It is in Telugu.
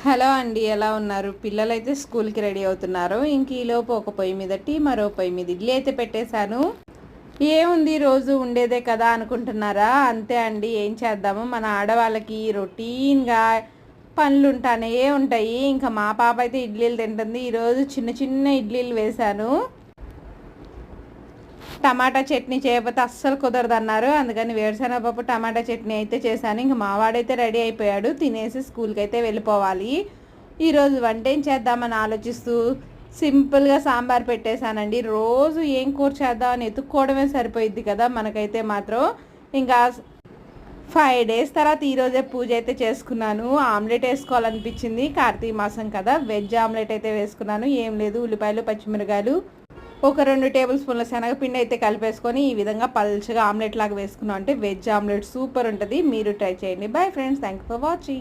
హలో అండి, ఎలా ఉన్నారు? పిల్లలైతే స్కూల్కి రెడీ అవుతున్నారు. ఇంక ఈలోపు ఒక పొయ్యి మీద టీ, మరో పొయ్యి మీద ఇడ్లీ అయితే పెట్టేశాను. ఏముంది, రోజు ఉండేదే కదా అనుకుంటున్నారా? అంతే అండి, ఏం చేద్దాము, మన ఆడవాళ్ళకి రొటీన్గా పనులు ఉంటానే ఉంటాయి. ఇంకా మా పాప అయితే ఇడ్లీలు తింటుంది. ఈరోజు చిన్న చిన్న ఇడ్లీలు వేశాను. టమాటా చట్నీ చేయకపోతే అస్సలు కుదరదు అన్నారు. అందుకని వేరుశనగపప్పు టమాటా చట్నీ అయితే చేశాను. ఇంక మావాడైతే రెడీ అయిపోయాడు, తినేసి స్కూల్కి అయితే వెళ్ళిపోవాలి. ఈరోజు వంట ఏం చేద్దామని ఆలోచిస్తూ సింపుల్గా సాంబార్ పెట్టేశానండి. రోజు ఏం కూర చేద్దామని ఎత్తుక్కోవడమే సరిపోయిద్ది కదా మనకైతే మాత్రం. ఇంకా 5 డేస్ తర్వాత ఈరోజే పూజ అయితే చేసుకున్నాను. ఆమ్లెట్ వేసుకోవాలనిపించింది, కార్తీక మాసం కదా. వెజ్ ఆమ్లెట్ అయితే వేసుకున్నాను. ఏం లేదు, ఉల్లిపాయలు, పచ్చిమిరకాయలు, ఒక 2 టేబుల్ స్పూన్ల శనగపిండి అయితే కలిపేసుకొని ఈ విధంగా పల్చగా ఆమ్లెట్ లాగా వేసుకున్నాం అంటే వెజ్ ఆమ్లెట్ సూపర్ ఉంటుంది. మీరు ట్రై చేయండి. Bye friends, thank you for watching.